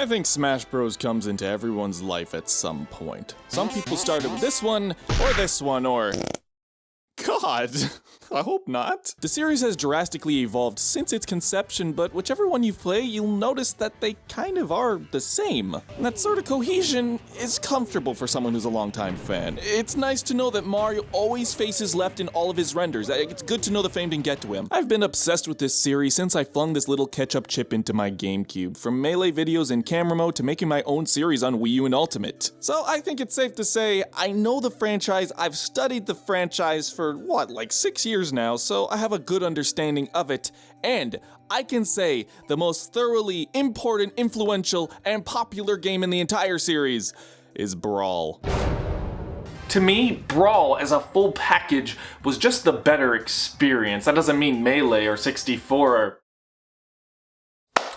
I think Smash Bros comes into everyone's life at some point. Some people started with this one, or God, I hope not. The series has drastically evolved since its conception, but whichever one you play, you'll notice that they kind of are the same. And that sort of cohesion is comfortable for someone who's a longtime fan. It's nice to know that Mario always faces left in all of his renders. It's good to know the fame didn't get to him. I've been obsessed with this series since I flung this little ketchup chip into my GameCube, from Melee videos in camera mode to making my own series on Wii U and Ultimate. So I think it's safe to say I know the franchise, I've studied the franchise for like 6 years now, so I have a good understanding of it, and I can say the most thoroughly important, influential, and popular game in the entire series is Brawl. To me, Brawl as a full package was just the better experience. That doesn't mean Melee or 64 or...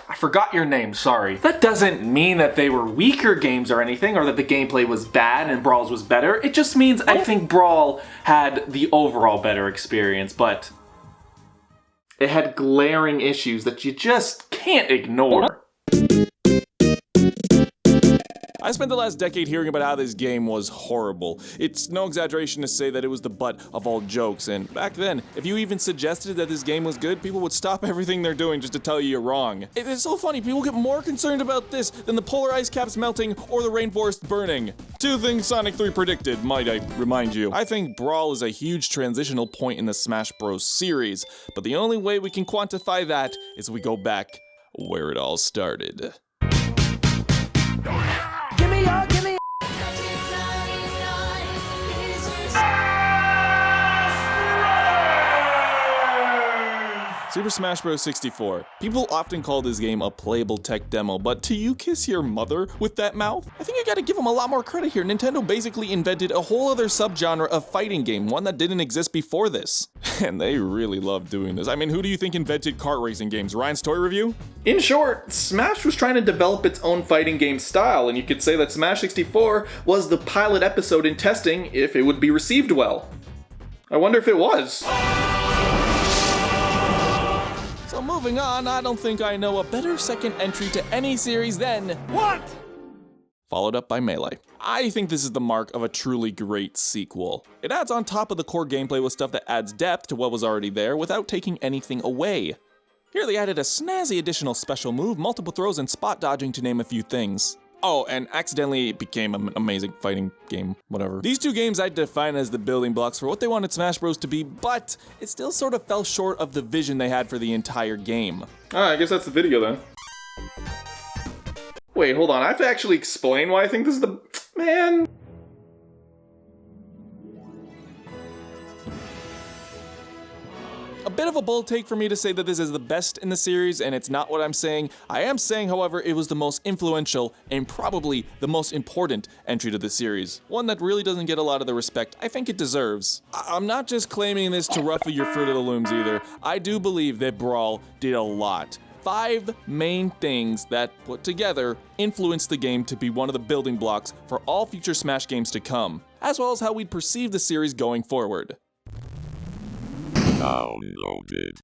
I forgot your name, sorry. That doesn't mean that they were weaker games or anything, or that the gameplay was bad and Brawl's was better. It just means I think Brawl had the overall better experience, but it had glaring issues that you just can't ignore. I spent the last decade hearing about how this game was horrible. It's no exaggeration to say that it was the butt of all jokes, and back then, if you even suggested that this game was good, people would stop everything they're doing just to tell you you're wrong. It is so funny, people get more concerned about this than the polar ice caps melting or the rainforest burning. Two things Sonic 3 predicted, might I remind you. I think Brawl is a huge transitional point in the Smash Bros. Series, but the only way we can quantify that is we go back where it all started. Super Smash Bros. 64. People often call this game a playable tech demo, but do you kiss your mother with that mouth? I think I gotta give them a lot more credit here. Nintendo basically invented a whole other subgenre of fighting game, one that didn't exist before this. And they really love doing this. I mean, who do you think invented kart racing games? Ryan's Toy Review? In short, Smash was trying to develop its own fighting game style, and you could say that Smash 64 was the pilot episode in testing if it would be received well. I wonder if it was. So moving on, I don't think I know a better second entry to any series than... What? Followed up by Melee. I think this is the mark of a truly great sequel. It adds on top of the core gameplay with stuff that adds depth to what was already there without taking anything away. Here they added a snazzy additional special move, multiple throws, and spot dodging to name a few things. Oh, and accidentally it became an amazing fighting game, whatever. These two games I'd define as the building blocks for what they wanted Smash Bros. To be, but it still sort of fell short of the vision they had for the entire game. I guess that's the video then. Wait, hold on, I have to actually explain why I think this is the... Man... A bit of a bold take for me to say that this is the best in the series, and it's not what I'm saying. I am saying, however, it was the most influential and probably the most important entry to the series. One that really doesn't get a lot of the respect I think it deserves. I'm not just claiming this to ruffle your Fruit of the Looms either. I do believe that Brawl did a lot. 5 main things that, put together, influenced the game to be one of the building blocks for all future Smash games to come, as well as how we'd perceive the series going forward. Downloaded.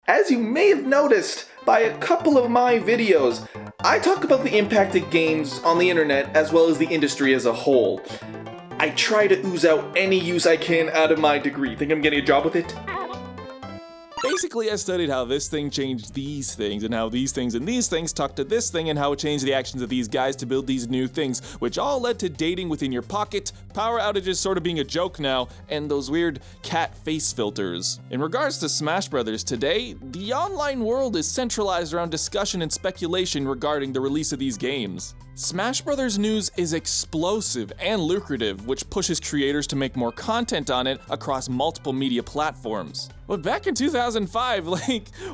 As you may have noticed by a couple of my videos, I talk about the impact of games on the internet as well as the industry as a whole. I try to ooze out any use I can out of my degree. Think I'm getting a job with it? Basically, I studied how this thing changed these things, and how these things and these things talk to this thing, and how it changed the actions of these guys to build these new things, which all led to dating within your pocket, power outages sort of being a joke now, and those weird cat face filters. In regards to Smash Brothers, today, the online world is centralized around discussion and speculation regarding the release of these games. Smash Brothers news is explosive and lucrative, which pushes creators to make more content on it across multiple media platforms. But back in 2005,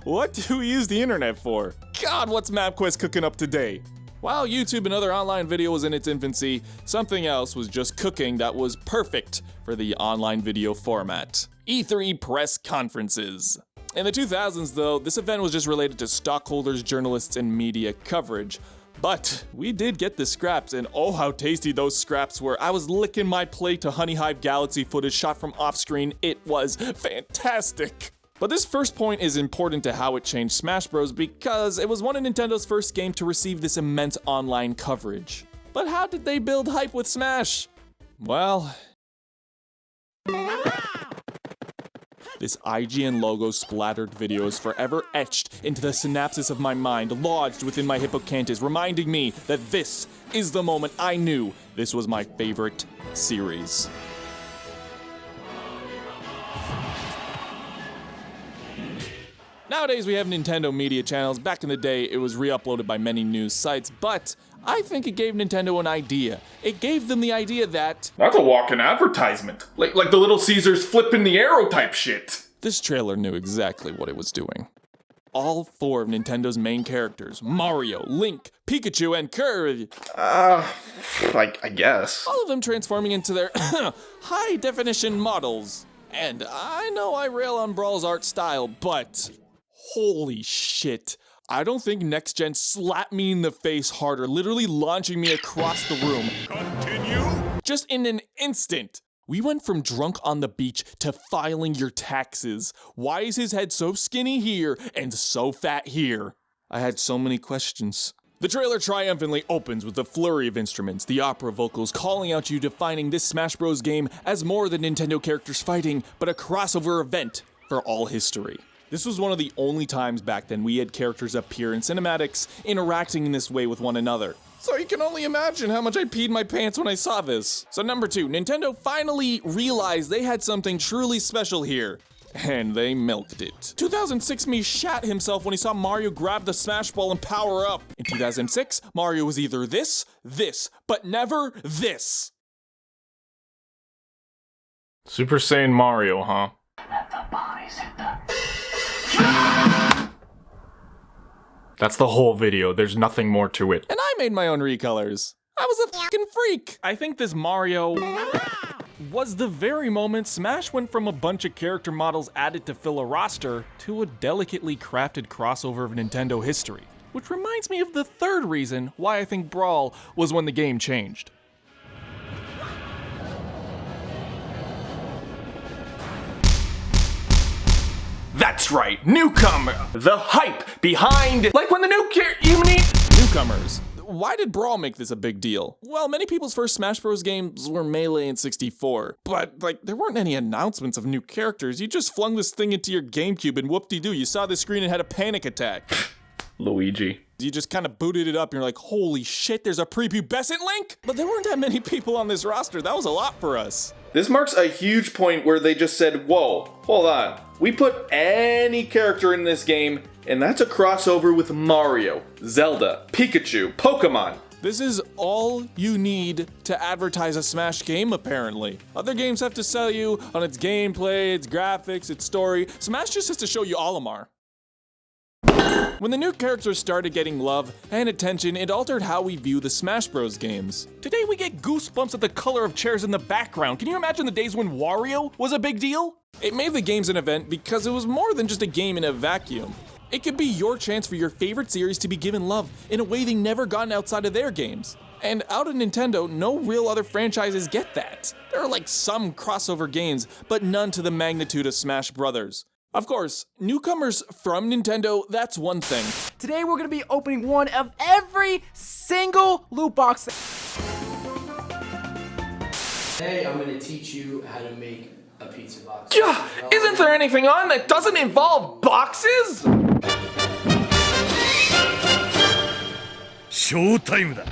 what do we use the internet for? God, what's MapQuest cooking up today? While YouTube and other online video was in its infancy, something else was just cooking that was perfect for the online video format. E3 press conferences. In the 2000s though, this event was just related to stockholders, journalists, and media coverage. But we did get the scraps, and oh how tasty those scraps were. I was licking my plate to Honey Hive Galaxy footage shot from off screen. It was fantastic. But this first point is important to how it changed Smash Bros. Because it was one of Nintendo's first games to receive this immense online coverage. But how did they build hype with Smash? Well, this IGN logo splattered video is forever etched into the synapses of my mind, lodged within my hippocampus, reminding me that this is the moment I knew this was my favorite series. Nowadays we have Nintendo media channels. Back in the day it was re-uploaded by many news sites, but I think it gave Nintendo an idea. It gave them the idea that that's a walk-in advertisement. Like the Little Caesars flipping the arrow type shit. This trailer knew exactly what it was doing. All 4 of Nintendo's main characters, Mario, Link, Pikachu, and Kirby. I guess. All of them transforming into their high-definition models. And I know I rail on Brawl's art style, but holy shit. I don't think Next Gen slapped me in the face harder, literally launching me across the room. Continue? Just in an instant. We went from drunk on the beach to filing your taxes. Why is his head so skinny here and so fat here? I had so many questions. The trailer triumphantly opens with a flurry of instruments, the opera vocals calling out you, defining this Smash Bros. Game as more than Nintendo characters fighting, but a crossover event for all history. This was one of the only times back then we had characters appear in cinematics interacting in this way with one another. So you can only imagine how much I peed my pants when I saw this. So number 2, Nintendo finally realized they had something truly special here. And they milked it. 2006 me shat himself when he saw Mario grab the Smash Ball and power up. In 2006, Mario was either this, but never this. Super Saiyan Mario, huh? Let the bodies hit the... That's the whole video, there's nothing more to it. And I made my own recolors. I was a fucking freak. I think this Mario was the very moment Smash went from a bunch of character models added to fill a roster to a delicately crafted crossover of Nintendo history. Which reminds me of the third reason why I think Brawl was when the game changed. That's right, Newcomer! The hype behind, like when the Newcomers. Why did Brawl make this a big deal? Well, many people's first Smash Bros. Games were Melee and 64, but there weren't any announcements of new characters. You just flung this thing into your GameCube and whoop-de-doo, you saw the screen and had a panic attack. Luigi. You just kind of booted it up and you're like, holy shit, there's a prepubescent Link? But there weren't that many people on this roster, that was a lot for us. This marks a huge point where they just said, whoa, hold on. We put any character in this game, and that's a crossover with Mario, Zelda, Pikachu, Pokemon. This is all you need to advertise a Smash game, apparently. Other games have to sell you on its gameplay, its graphics, its story. Smash just has to show you Olimar. When the new characters started getting love and attention, it altered how we view the Smash Bros. Games. Today we get goosebumps at the color of chairs in the background. Can you imagine the days when Wario was a big deal? It made the games an event because it was more than just a game in a vacuum. It could be your chance for your favorite series to be given love in a way they've never gotten outside of their games. And out of Nintendo, no real other franchises get that. There are like some crossover games, but none to the magnitude of Smash Brothers. Of course, newcomers from Nintendo, that's one thing. Today we're gonna be opening one of every single loot box. Today I'm gonna teach you how to make a pizza box. Yeah, isn't there anything on that doesn't involve boxes? Showtime!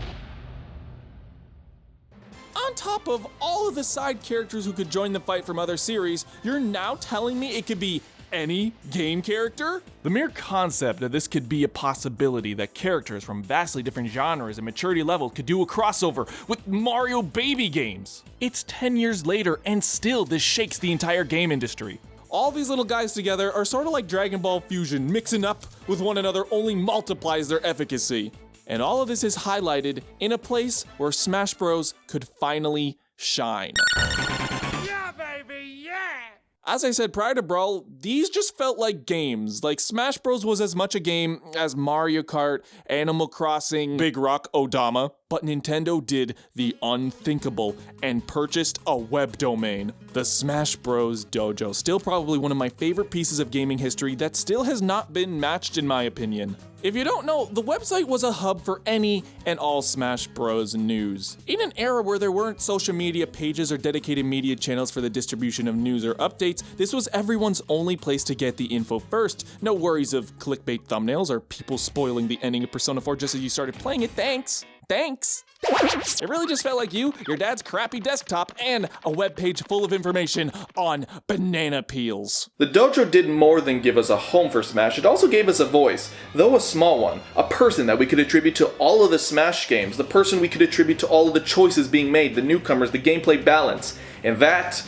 On top of all of the side characters who could join the fight from other series, you're now telling me it could be any game character? The mere concept that this could be a possibility that characters from vastly different genres and maturity levels could do a crossover with Mario baby games. It's 10 years later and still this shakes the entire game industry. All these little guys together are sort of like Dragon Ball Fusion, mixing up with one another only multiplies their efficacy. And all of this is highlighted in a place where Smash Bros. Could finally shine. Yeah, baby, yeah! As I said prior to Brawl, these just felt like games. Like Smash Bros was as much a game as Mario Kart, Animal Crossing, Big Rock Odama, but Nintendo did the unthinkable and purchased a web domain. The Smash Bros Dojo, still probably one of my favorite pieces of gaming history that still has not been matched in my opinion. If you don't know, the website was a hub for any and all Smash Bros news. In an era where there weren't social media pages or dedicated media channels for the distribution of news or updates, this was everyone's only place to get the info first. No worries of clickbait thumbnails or people spoiling the ending of Persona 4 just as you started playing it. Thanks. It really just felt like you, your dad's crappy desktop, and a webpage full of information on banana peels. The dojo did more than give us a home for Smash, it also gave us a voice, though a small one, a person that we could attribute to all of the Smash games, the person we could attribute to all of the choices being made, the newcomers, the gameplay balance, and that,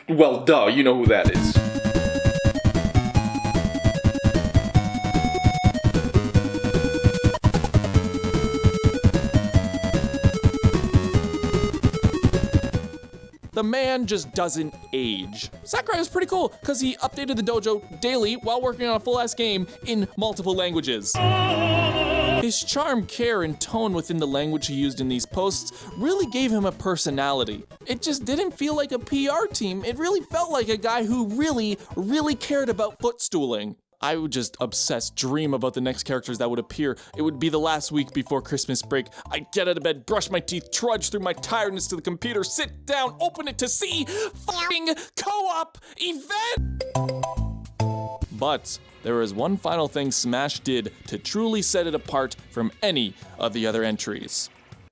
well, duh, you know who that is. The man just doesn't age. Sakurai was pretty cool because he updated the dojo daily while working on a full-ass game in multiple languages. His charm, care, and tone within the language he used in these posts really gave him a personality. It just didn't feel like a PR team, it really felt like a guy who really cared about footstooling. I would just obsess, dream about the next characters that would appear. It would be the last week before Christmas break. I'd get out of bed, brush my teeth, trudge through my tiredness to the computer, sit down, open it to see fucking co-op event! But there was one final thing Smash did to truly set it apart from any of the other entries.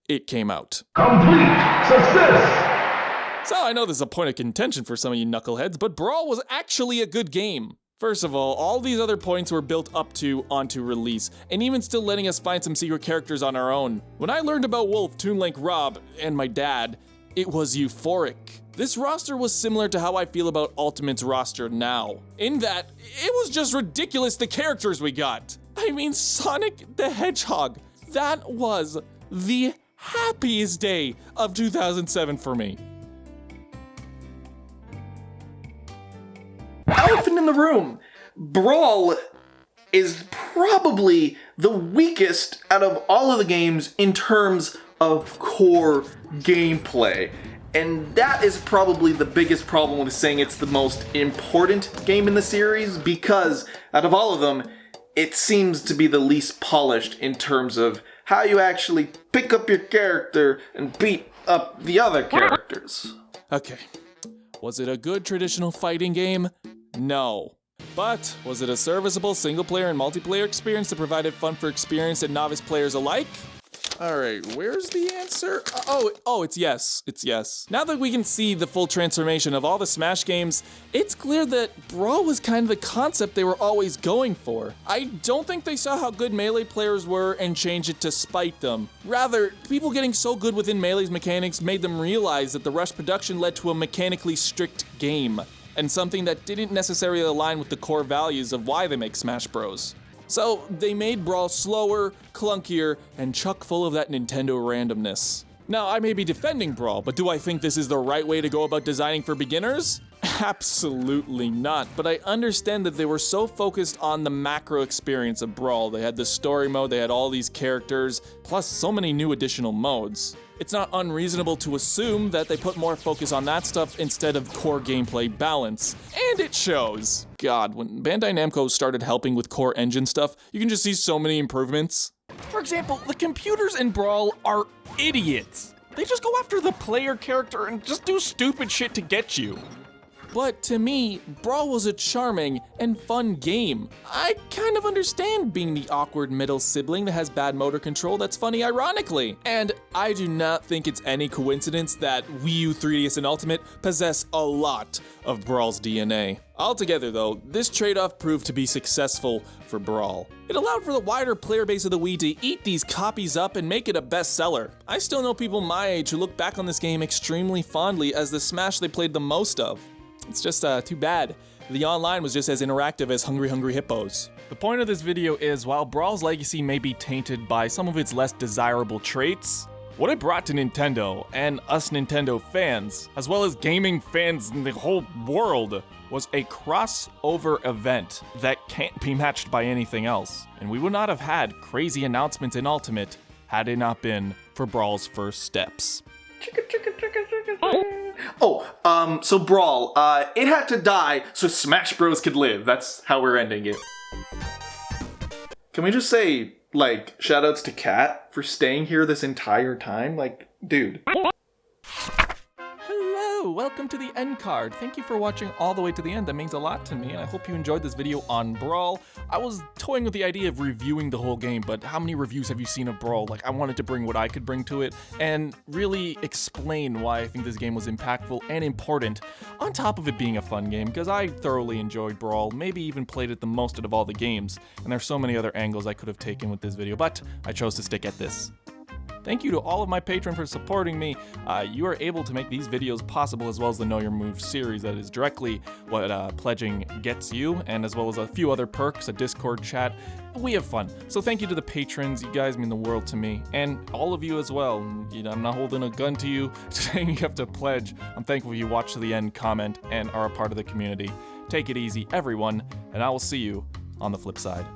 It came out. Complete success! So I know this is a point of contention for some of you knuckleheads, but Brawl was actually a good game. First of all these other points were built up onto release, and even still letting us find some secret characters on our own. When I learned about Wolf, Toon Link, Rob, and my dad, it was euphoric. This roster was similar to how I feel about Ultimate's roster now, in that it was just ridiculous the characters we got. I mean, Sonic the Hedgehog. That was the happiest day of 2007 for me. Elephant in the room. Brawl is probably the weakest out of all of the games in terms of core gameplay. And that is probably the biggest problem with saying it's the most important game in the series, because out of all of them, it seems to be the least polished in terms of how you actually pick up your character and beat up the other characters. Okay, was it a good traditional fighting game? No. But was it a serviceable single-player and multiplayer experience that provided fun for experienced and novice players alike? Alright, where's the answer? It's yes. It's yes. Now that we can see the full transformation of all the Smash games, it's clear that Brawl was kind of the concept they were always going for. I don't think they saw how good Melee players were and changed it to spite them. Rather, people getting so good within Melee's mechanics made them realize that the rushed production led to a mechanically strict game, and something that didn't necessarily align with the core values of why they make Smash Bros. So they made Brawl slower, clunkier, and chock full of that Nintendo randomness. Now, I may be defending Brawl, but do I think this is the right way to go about designing for beginners? Absolutely not, but I understand that they were so focused on the macro experience of Brawl. They had the story mode, they had all these characters, plus so many new additional modes. It's not unreasonable to assume that they put more focus on that stuff instead of core gameplay balance. And it shows. God, when Bandai Namco started helping with core engine stuff, you can just see so many improvements. For example, the computers in Brawl are idiots. They just go after the player character and just do stupid shit to get you. But to me, Brawl was a charming and fun game. I kind of understand being the awkward middle sibling that has bad motor control that's funny ironically. And I do not think it's any coincidence that Wii U, 3DS, and Ultimate possess a lot of Brawl's DNA. Altogether though, this trade-off proved to be successful for Brawl. It allowed for the wider player base of the Wii to eat these copies up and make it a bestseller. I still know people my age who look back on this game extremely fondly as the Smash they played the most of. It's just too bad. The online was just as interactive as Hungry Hungry Hippos. The point of this video is, while Brawl's legacy may be tainted by some of its less desirable traits, What it brought to Nintendo and us Nintendo fans, as well as gaming fans in the whole world, was a crossover event that can't be matched by anything else. And we would not have had crazy announcements in Ultimate had it not been for Brawl's first steps. So Brawl, it had to die so Smash Bros could live. That's how we're ending it. Can we just say, like, shoutouts to Kat for staying here this entire time? Like, dude. Hello, welcome to the end card. Thank you for watching all the way to the end. That means a lot to me, and I hope you enjoyed this video on Brawl. I was toying with the idea of reviewing the whole game, but how many reviews have you seen of Brawl? Like, I wanted to bring what I could bring to it and really explain why I think this game was impactful and important, on top of it being a fun game, because I thoroughly enjoyed Brawl, maybe even played it the most out of all the games, and there's so many other angles I could have taken with this video, but I chose to stick at this. Thank you to all of my patrons for supporting me. You are able to make these videos possible, as well as the Know Your Move series that is directly what pledging gets you, and as well as a few other perks, a Discord chat. We have fun. So thank you to the patrons. You guys mean the world to me, and all of you as well. You know, I'm not holding a gun to you saying you have to pledge. I'm thankful you watch to the end, comment, and are a part of the community. Take it easy, everyone, and I will see you on the flip side.